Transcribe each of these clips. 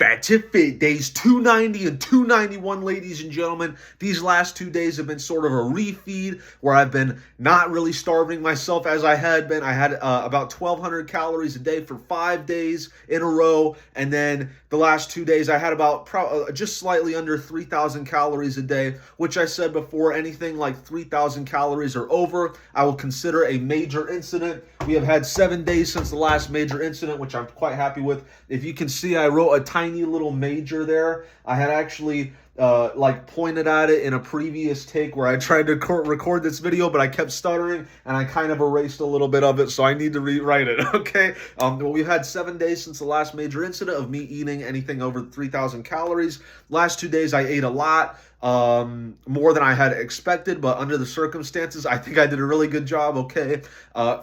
Fat Tip Fit days 290 and 291, ladies and gentlemen. These last 2 days have been sort of a refeed where I've been not really starving myself as I had been. I had about 1,200 calories a day for 5 days in a row. And then the last 2 days, I had about just slightly under 3,000 calories a day, which I said before, anything like 3,000 calories or over, I will consider a major incident. We have had 7 days since the last major incident, which I'm quite happy with. If you can see, I wrote a tiny little major there. I had actually pointed at it in a previous take where I tried to record this video, but I kept stuttering and I kind of erased a little bit of it, so I need to rewrite it. Okay. Well, we've had 7 days since the last major incident of me eating anything over 3,000 calories. Last 2 days I ate a lot, more than I had expected, but under the circumstances, I think I did a really good job. Okay.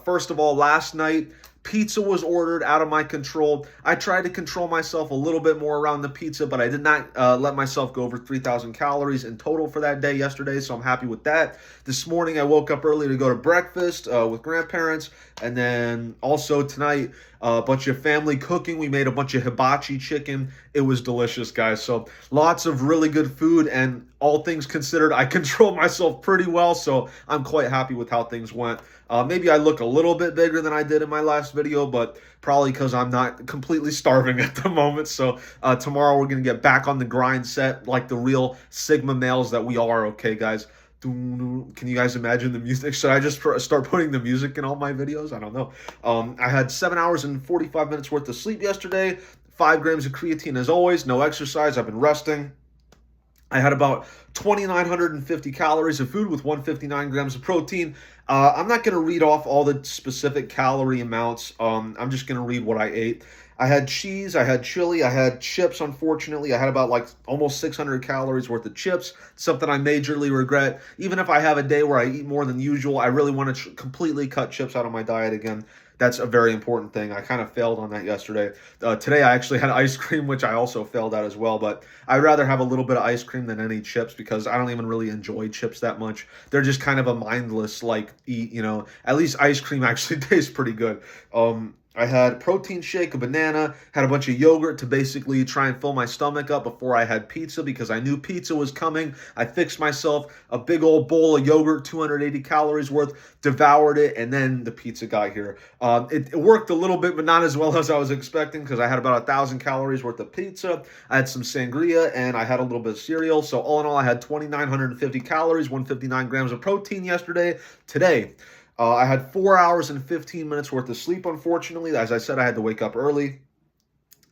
First of all, last night, pizza was ordered out of my control. I tried to control myself a little bit more around the pizza, but I did not let myself go over 3,000 calories in total for that day yesterday, so I'm happy with that. This morning, I woke up early to go to breakfast with grandparents, and then also tonight, a bunch of family cooking. We made a bunch of hibachi chicken. It was delicious, guys. So lots of really good food, and all things considered, I controlled myself pretty well, so I'm quite happy with how things went. Maybe I look a little bit bigger than I did in my last video, but probably because I'm not completely starving at the moment. So tomorrow we're going to get back on the grind set like the real Sigma males that we are, okay, guys? Can you guys imagine the music? Should I just start putting the music in all my videos? I don't know. I had 7 hours and 45 minutes worth of sleep yesterday, 5 grams of creatine as always, no exercise, I've been resting. I had about 2,950 calories of food with 159 grams of protein. I'm not going to read off all the specific calorie amounts. I'm just going to read what I ate. I had cheese, I had chili, I had chips, unfortunately. I had about almost 600 calories worth of chips, something I majorly regret. Even if I have a day where I eat more than usual, I really want to completely cut chips out of my diet again. That's a very important thing. I kind of failed on that yesterday. Today, I actually had ice cream, which I also failed at as well. But I'd rather have a little bit of ice cream than any chips because I don't even really enjoy chips that much. They're just kind of a mindless, eat, At least ice cream actually tastes pretty good. I had protein shake, a banana, had a bunch of yogurt to basically try and fill my stomach up before I had pizza because I knew pizza was coming. I fixed myself a big old bowl of yogurt, 280 calories worth, devoured it, and then the pizza got here. It worked a little bit, but not as well as I was expecting because I had about 1,000 calories worth of pizza. I had some sangria, and I had a little bit of cereal. So all in all, I had 2,950 calories, 159 grams of protein yesterday. Today, I had 4 hours and 15 minutes worth of sleep, unfortunately. As I said, I had to wake up early.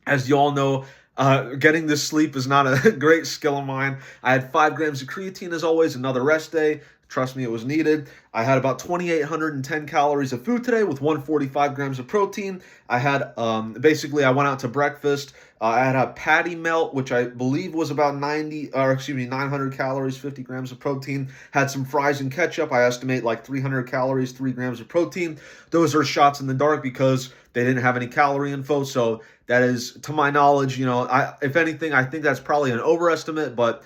As you all know, getting this sleep is not a great skill of mine. I had 5 grams of creatine, as always, another rest day. Trust me, it was needed. I had about 2,810 calories of food today with 145 grams of protein. I had, I went out to breakfast. I had a patty melt, which I believe was about 900 calories, 50 grams of protein. Had some fries and ketchup. I estimate 300 calories, 3 grams of protein. Those are shots in the dark because they didn't have any calorie info. So that is, to my knowledge, if anything, I think that's probably an overestimate, but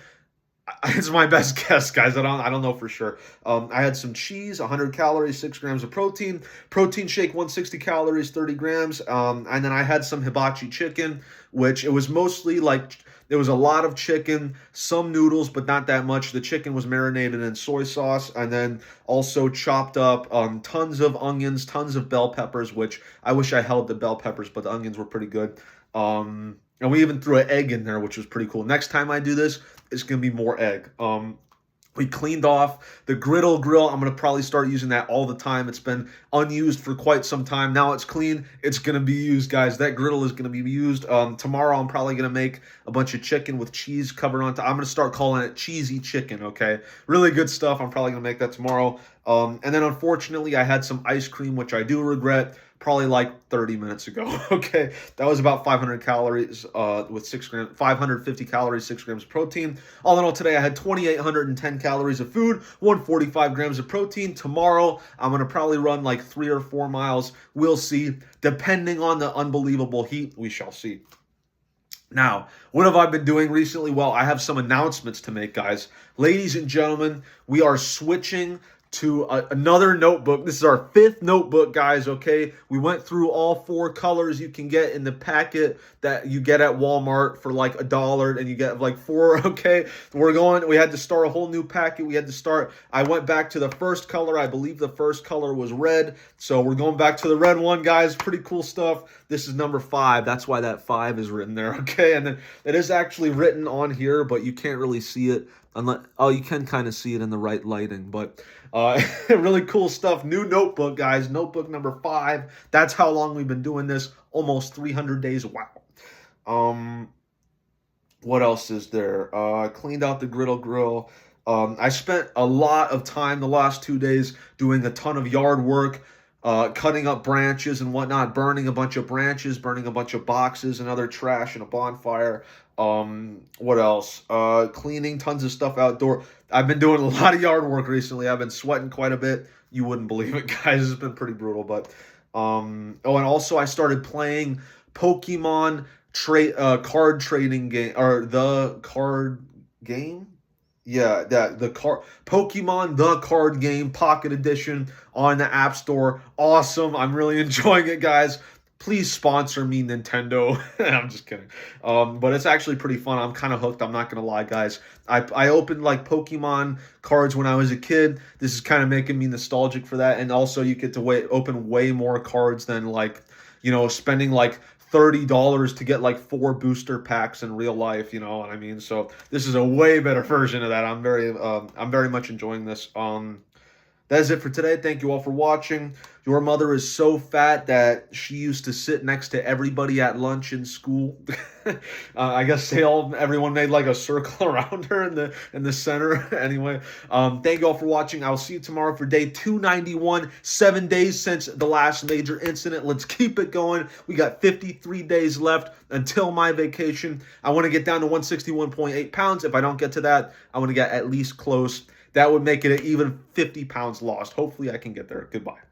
it's my best guess, guys. I don't know for sure. I had some cheese, 100 calories, 6 grams of protein. Protein shake, 160 calories, 30 grams. And then I had some hibachi chicken, which it was mostly there was a lot of chicken, some noodles, but not that much. The chicken was marinated in soy sauce, and then also chopped up tons of onions, tons of bell peppers, which I wish I held the bell peppers, but the onions were pretty good. And we even threw an egg in there, which was pretty cool. Next time I do this, it's going to be more egg. We cleaned off the griddle grill. I'm going to probably start using that all the time. It's been unused for quite some time. Now it's clean. It's going to be used, guys. That griddle is going to be used. Tomorrow I'm probably going to make a bunch of chicken with cheese covered on top. I'm going to start calling it cheesy chicken, okay? Really good stuff. I'm probably going to make that tomorrow. And then unfortunately, I had some ice cream, which I do regret, probably 30 minutes ago. Okay, that was about 500 calories with 6 grams, 550 calories, 6 grams of protein. All in all, today I had 2,810 calories of food, 145 grams of protein. Tomorrow, I'm going to probably run 3 or 4 miles. We'll see. Depending on the unbelievable heat, we shall see. Now, what have I been doing recently? Well, I have some announcements to make, guys. Ladies and gentlemen, we are switching to another notebook. This is our 5th notebook, guys, okay? We went through all 4 colors you can get in the packet that you get at Walmart for like $1, and you get like 4, okay? We had to start a whole new packet. I went back to the first color. I believe the first color was red, so we're going back to the red one, guys. Pretty cool stuff. This is number 5. That's why that 5 is written there, okay? And then it is actually written on here, but you can't really see it. Oh, you can kind of see it in the right lighting, but really cool stuff. New notebook, guys. Notebook number 5. That's how long we've been doing this. Almost 300 days. Wow. What else is there? Cleaned out the grill. I spent a lot of time the last 2 days doing a ton of yard work, cutting up branches and whatnot, burning a bunch of branches, burning a bunch of boxes and other trash in a bonfire. What else? Cleaning tons of stuff outdoor. I've been doing a lot of yard work recently. I've been sweating quite a bit. You wouldn't believe it, guys. It's been pretty brutal, but, and also I started playing Pokemon card trading game, or the card game. Yeah, Pokemon the card game Pocket Edition on the App Store. Awesome. I'm really enjoying it, guys. Please sponsor me, Nintendo. I'm just kidding. But it's actually pretty fun. I'm kind of hooked. I'm not going to lie, guys. I opened like Pokemon cards when I was a kid. This is kind of making me nostalgic for that. And also you get to open way more cards than like, spending like $30 to get like 4 booster packs in real life, you know what I mean? So this is a way better version of that. I'm very much enjoying this. That is it for today. Thank you all for watching. Your mother is so fat that she used to sit next to everybody at lunch in school. I guess everyone made like a circle around her in the center. Anyway, thank you all for watching. I will see you tomorrow for day 291. 7 days since the last major incident. Let's keep it going. We got 53 days left until my vacation. I want to get down to 161.8 pounds. If I don't get to that, I want to get at least close. That would make it an even 50 pounds lost. Hopefully I can get there. Goodbye.